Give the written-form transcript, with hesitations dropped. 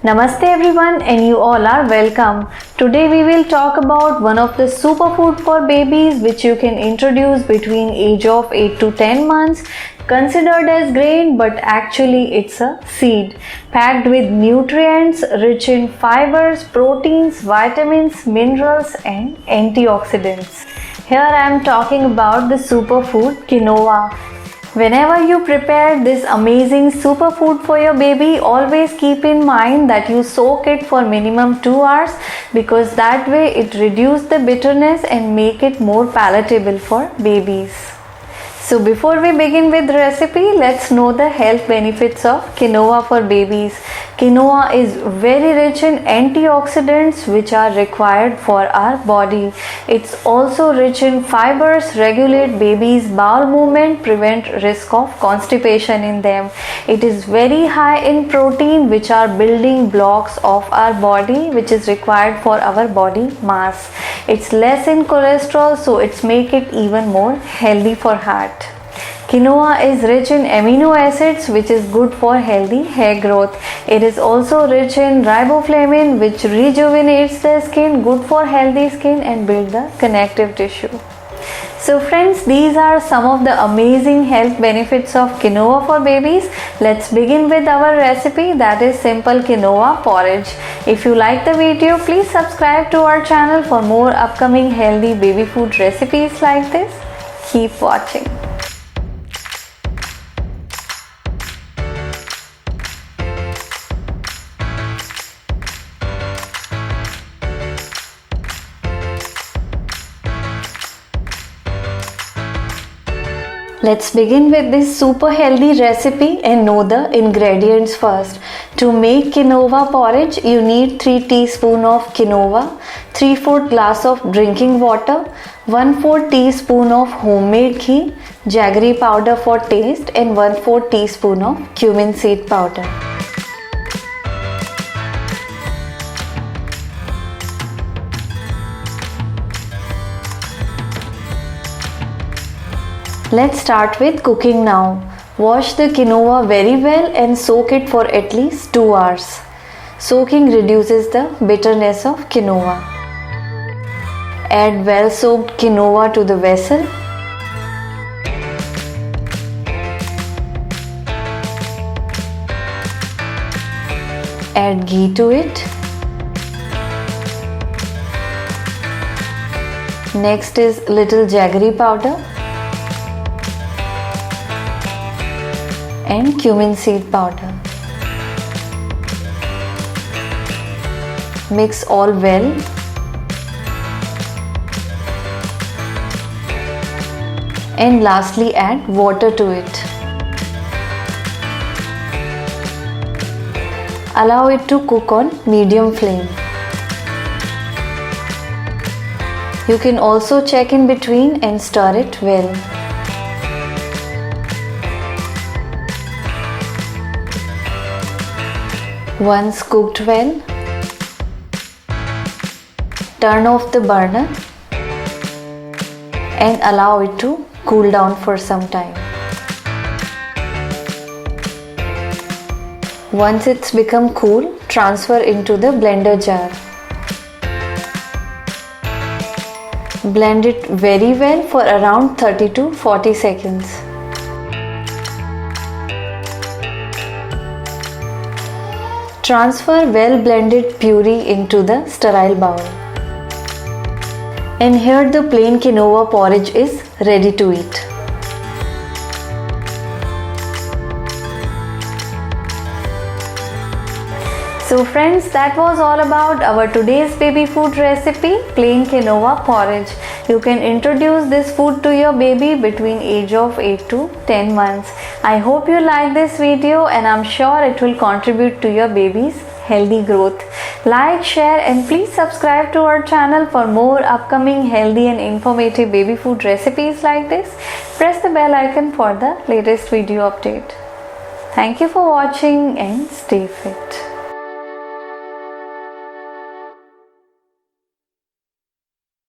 Namaste everyone and you all are welcome. Today we will talk about one of the superfood for babies which you can introduce between age of 8 to 10 months, considered as grain but actually it's a seed packed with nutrients rich in fibers, proteins, vitamins, minerals and antioxidants. Here I am talking about the superfood quinoa. Whenever you prepare this amazing superfood for your baby, always keep in mind that you soak it for minimum 2 hours because that way it reduces the bitterness and make it more palatable for babies. So before we begin with the recipe, let's know the health benefits of quinoa for babies. Quinoa is very rich in antioxidants which are required for our body. It's also rich in fibers, regulate babies' bowel movement, prevent risk of constipation in them. It is very high in protein which are building blocks of our body which is required for our body mass. It's less in cholesterol, so it's make it even more healthy for heart. Quinoa is rich in amino acids which is good for healthy hair growth. It is also rich in riboflavin which rejuvenates the skin, good for healthy skin and build the connective tissue. So friends, these are some of the amazing health benefits of quinoa for babies. Let's begin with our recipe, that is simple quinoa porridge. If you like the video, please subscribe to our channel for more upcoming healthy baby food recipes like this. Keep watching. Let's begin with this super healthy recipe and know the ingredients first. To make quinoa porridge, you need 3 teaspoons of quinoa, 3/4 glass of drinking water, 1/4 teaspoon of homemade ghee, jaggery powder for taste and 1/4 teaspoon of cumin seed powder. Let's start with cooking now. Wash the quinoa very well and soak it for at least 2 hours. Soaking reduces the bitterness of quinoa. Add well soaked quinoa to the vessel. Add ghee to it. Next is little jaggery powder and cumin seed powder. Mix all well. And lastly add water to it. Allow it to cook on medium flame. You can also check in between and stir it well. Once cooked well, turn off the burner and allow it to cool down for some time. Once it's become cool, transfer into the blender jar. Blend it very well for around 30 to 40 seconds. Transfer well blended puree into the sterile bowl. And here the plain quinoa porridge is ready to eat. So friends, that was all about our today's baby food recipe, plain quinoa porridge. You can introduce this food to your baby between age of 8 to 10 months. I hope you like this video and I'm sure it will contribute to your baby's healthy growth. Like, share and please subscribe to our channel for more upcoming healthy and informative baby food recipes like this. Press the bell icon for the latest video update. Thank you for watching and stay fit.